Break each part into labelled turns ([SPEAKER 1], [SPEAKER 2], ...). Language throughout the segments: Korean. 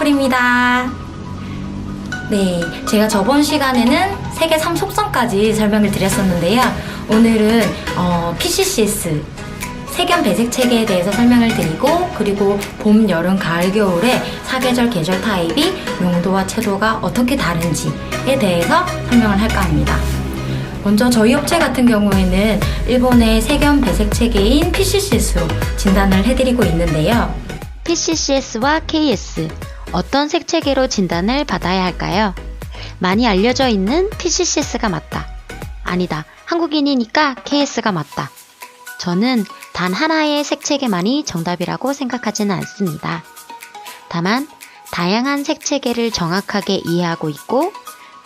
[SPEAKER 1] 쿨입니다. 네, 제가 저번 시간에는 색의 3속성까지 설명을 드렸었는데요. 오늘은 PCCS 색연 배색 체계에 대해서 설명을 드리고, 그리고 봄, 여름, 가을, 겨울에 사계절 계절 타입이 명도와 채도가 어떻게 다른지에 대해서 설명을 할까 합니다. 먼저 저희 업체 같은 경우에는 일본의 색연 배색 체계인 PCCS로 진단을 해드리고 있는데요.
[SPEAKER 2] PCCS와 KS, 어떤 색 체계로 진단을 받아야 할까요? 많이 알려져 있는 PCCS가 맞다. 아니다, 한국인이니까 KS가 맞다. 저는 단 하나의 색 체계만이 정답이라고 생각하지는 않습니다. 다만 다양한 색 체계를 정확하게 이해하고 있고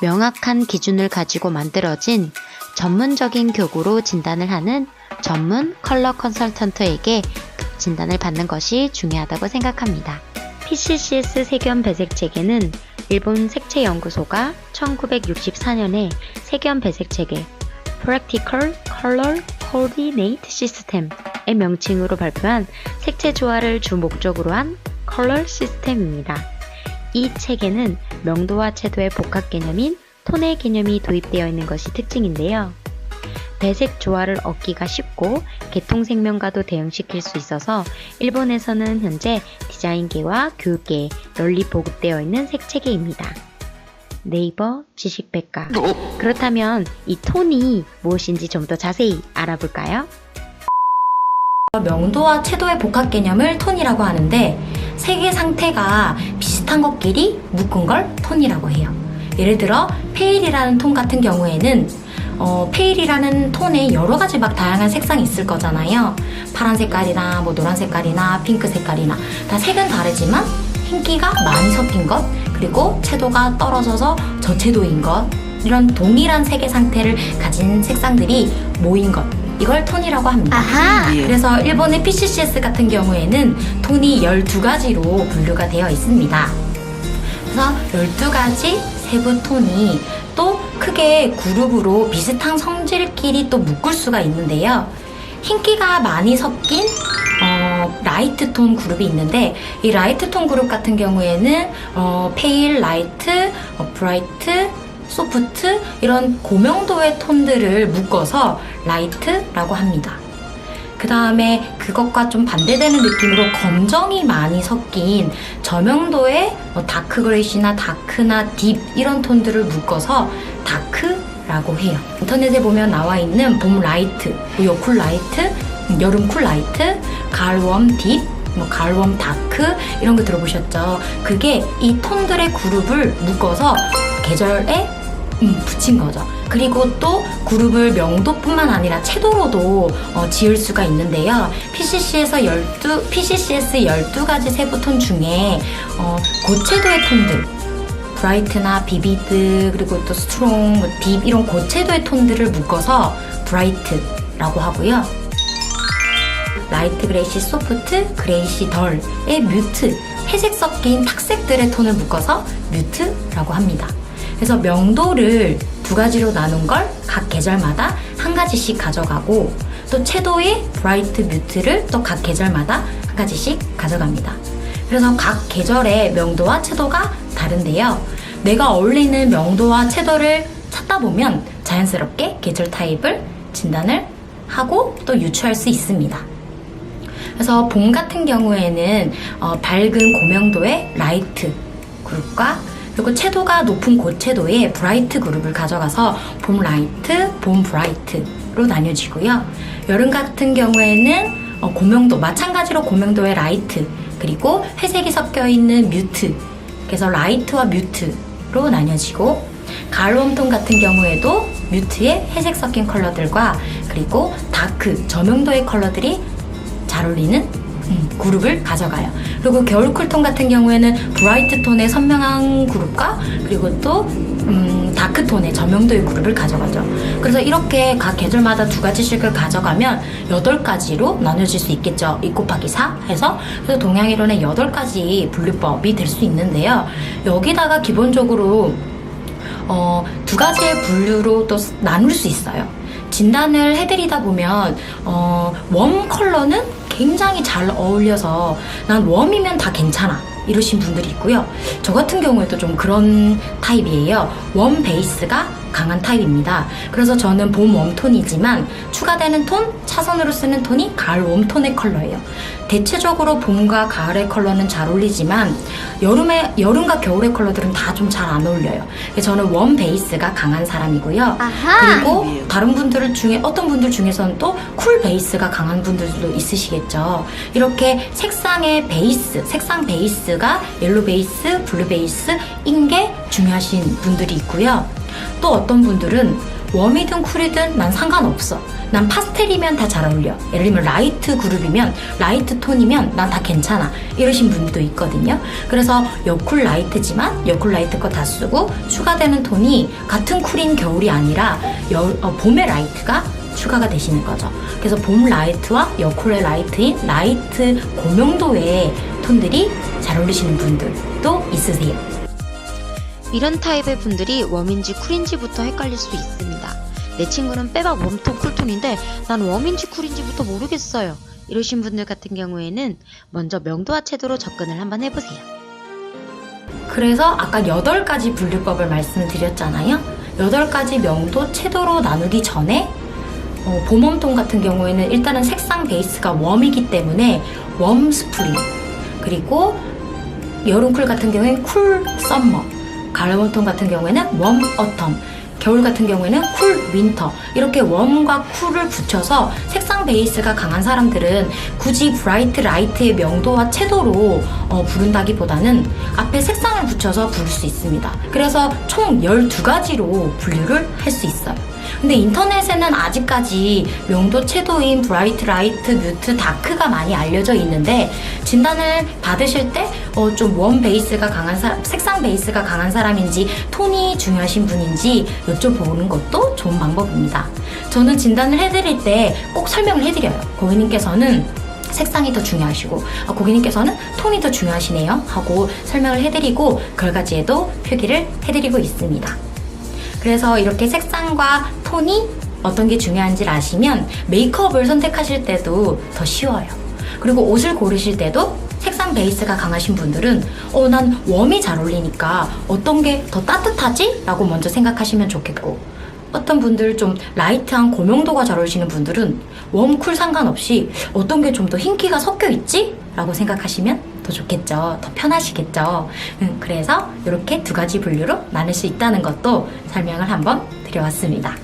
[SPEAKER 2] 명확한 기준을 가지고 만들어진 전문적인 교구로 진단을 하는 전문 컬러 컨설턴트에게 진단을 받는 것이 중요하다고 생각합니다. PCCS 색연 배색 체계는 일본 색채연구소가 1964년에 색연 배색 체계 Practical Color Coordinate System의 명칭으로 발표한 색채 조화를 주 목적으로 한 컬러 시스템입니다. 이 체계는 명도와 채도의 복합 개념인 톤의 개념이 도입되어 있는 것이 특징인데요. 배색 조화를 얻기가 쉽고 계통생명과도 대응시킬 수 있어서 일본에서는 현재 디자인계와 교육계에 널리 보급되어 있는 색체계입니다. 네이버 지식백과. 그렇다면 이 톤이 무엇인지 좀 더 자세히 알아볼까요?
[SPEAKER 1] 명도와 채도의 복합 개념을 톤이라고 하는데, 색의 상태가 비슷한 것끼리 묶은 걸 톤이라고 해요. 예를 들어 페일이라는 톤 같은 경우에는 페일이라는 톤에 여러 가지 막 다양한 색상이 있을 거잖아요. 파란 색깔이나 노란 색깔이나 핑크 색깔이나 다 색은 다르지만 흰기가 많이 섞인 것, 그리고 채도가 떨어져서 저채도인 것, 이런 동일한 색의 상태를 가진 색상들이 모인 것, 이걸 톤이라고 합니다.
[SPEAKER 2] 아하!
[SPEAKER 1] 그래서 일본의 PCCS 같은 경우에는 톤이 12가지로 분류가 되어 있습니다. 그래서 12가지 세부 톤이 또 크게 그룹으로 비슷한 성질끼리 또 묶을 수가 있는데요. 흰기가 많이 섞인 라이트 톤 그룹이 있는데, 이 라이트 톤 그룹 같은 경우에는 페일, 라이트, 브라이트, 소프트, 이런 고명도의 톤들을 묶어서 라이트라고 합니다. 그 다음에 그것과 좀 반대되는 느낌으로 검정이 많이 섞인 저명도의 다크 그레이시나 다크나 딥, 이런 톤들을 묶어서 다크라고 해요. 인터넷에 보면 나와 있는 봄 라이트, 여쿨 라이트, 여름 쿨 라이트, 가을 웜 딥, 가을 웜 다크, 이런 거 들어보셨죠? 그게 이 톤들의 그룹을 묶어서 계절에 붙인 거죠. 그리고 또 그룹을 명도뿐만 아니라 채도로도 지을 수가 있는데요. PCCS 12가지 세부톤 중에 고채도의 톤들, 브라이트나 비비드, 그리고 또 스트롱, 딥, 이런 고채도의 톤들을 묶어서 브라이트라고 하고요. 라이트 그레이시, 소프트, 그레이시 덜의 뮤트, 회색 섞인 탁색들의 톤을 묶어서 뮤트라고 합니다. 그래서 명도를 두 가지로 나눈 걸 각 계절마다 한 가지씩 가져가고, 또 채도의 브라이트, 뮤트를 또 각 계절마다 한 가지씩 가져갑니다. 그래서 각 계절의 명도와 채도가 다른데요. 내가 어울리는 명도와 채도를 찾다 보면 자연스럽게 계절 타입을 진단을 하고 또 유추할 수 있습니다. 그래서 봄 같은 경우에는 밝은 고명도의 라이트 그룹과, 그리고 채도가 높은 고채도의 브라이트 그룹을 가져가서 봄 라이트, 봄 브라이트로 나뉘어지고요. 여름 같은 경우에는 고명도, 마찬가지로 고명도의 라이트, 그리고 회색이 섞여 있는 뮤트, 그래서 라이트와 뮤트로 나뉘어지고, 가을 웜톤 같은 경우에도 뮤트에 회색 섞인 컬러들과, 그리고 다크, 저명도의 컬러들이 잘 어울리는 그룹을 가져가요. 그리고 겨울 쿨톤 같은 경우에는 브라이트 톤의 선명한 그룹과, 그리고 또 다크 톤의 저명도의 그룹을 가져가죠. 그래서 이렇게 각 계절마다 두 가지씩을 가져가면 8가지로 나눠질 수 있겠죠. 2 곱하기 4 해서. 그래서 동양이론의 8가지 분류법이 될 수 있는데요. 여기다가 기본적으로 두 가지의 분류로 또 나눌 수 있어요. 진단을 해드리다 보면 웜 컬러는 굉장히 잘 어울려서 난 웜이면 다 괜찮아, 이러신 분들이 있고요. 저 같은 경우에도 좀 그런 타입이에요. 웜 베이스가 강한 타입입니다. 그래서 저는 봄 웜톤이지만 추가되는 톤, 차선으로 쓰는 톤이 가을 웜톤의 컬러예요. 대체적으로 봄과 가을의 컬러는 잘 어울리지만 여름과 겨울의 컬러들은 다 좀 잘 안 어울려요. 그래서 저는 웜 베이스가 강한 사람이고요. 그리고 다른 분들 중에 어떤 분들 중에서는 또 쿨 베이스가 강한 분들도 있으시겠죠. 이렇게 색상의 베이스, 색상 베이스가 옐로 베이스, 블루 베이스인 게 중요하신 분들이 있고요. 또 어떤 분들은 웜이든 쿨이든 난 상관없어. 난 파스텔이면 다 잘 어울려. 예를 들면 라이트 그룹이면, 라이트 톤이면 난 다 괜찮아. 이러신 분들도 있거든요. 그래서 여쿨 라이트지만 여쿨 라이트 거 다 쓰고 추가되는 톤이 같은 쿨인 겨울이 아니라 봄의 라이트가 추가가 되시는 거죠. 그래서 봄 라이트와 여쿨의 라이트인 라이트 고명도의 톤들이 잘 어울리시는 분들도 있으세요.
[SPEAKER 2] 이런 타입의 분들이 웜인지 쿨인지부터 헷갈릴 수 있습니다. 내 친구는 빼박 웜톤 쿨톤인데 난 웜인지 쿨인지부터 모르겠어요. 이러신 분들 같은 경우에는 먼저 명도와 채도로 접근을 한번 해보세요.
[SPEAKER 1] 그래서 아까 8가지 분류법을 말씀드렸잖아요. 8가지 명도, 채도로 나누기 전에 봄웜톤 같은 경우에는 일단은 색상 베이스가 웜이기 때문에 웜 스프링, 그리고 여름쿨 같은 경우에는 쿨 썸머, 가을 웜톤 같은 경우에는 웜 어텀, 겨울 같은 경우에는 쿨 윈터, 이렇게 웜과 쿨을 붙여서 색상 베이스가 강한 사람들은 굳이 브라이트 라이트의 명도와 채도로 부른다기보다는 앞에 색상을 붙여서 부를 수 있습니다. 그래서 총 12가지로 분류를 할 수 있어요. 근데 인터넷에는 아직까지 명도 채도인 브라이트, 라이트, 뮤트, 다크가 많이 알려져 있는데 진단을 받으실 때 좀 웜 베이스가 강한 사람, 색상 베이스가 강한 사람인지 톤이 중요하신 분인지 여쭤보는 것도 좋은 방법입니다. 저는 진단을 해드릴 때 꼭 설명을 해드려요. 고객님께서는 색상이 더 중요하시고 고객님께서는 톤이 더 중요하시네요 하고 설명을 해드리고 결과지에도 표기를 해드리고 있습니다. 그래서 이렇게 색상과 톤이 어떤 게 중요한지를 아시면 메이크업을 선택하실 때도 더 쉬워요. 그리고 옷을 고르실 때도 색상 베이스가 강하신 분들은 난 웜이 잘 어울리니까 어떤 게 더 따뜻하지? 라고 먼저 생각하시면 좋겠고, 어떤 분들 좀 라이트한 고명도가 잘 어울리시는 분들은 웜, 쿨 상관없이 어떤 게 좀 더 흰기가 섞여 있지? 라고 생각하시면 더 좋겠죠. 더 편하시겠죠. 그래서 이렇게 2가지 분류로 나눌 수 있다는 것도 설명을 한번 드려왔습니다.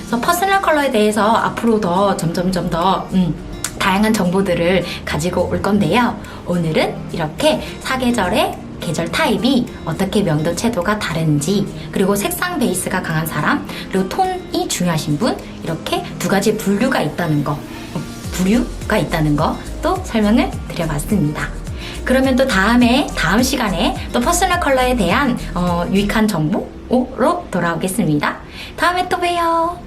[SPEAKER 1] 그래서 퍼스널 컬러에 대해서 앞으로 더 점점 더 다양한 정보들을 가지고 올 건데요. 오늘은 이렇게 사계절의 계절 타입이 어떻게 명도 채도가 다른지, 그리고 색상 베이스가 강한 사람, 그리고 톤이 중요하신 분, 이렇게 2가지 분류가 있다는 거, 또 설명을 드려봤습니다. 그러면 또 다음 시간에 또 퍼스널 컬러에 대한 유익한 정보로 돌아오겠습니다. 다음에 또 봬요.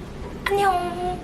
[SPEAKER 1] 안녕.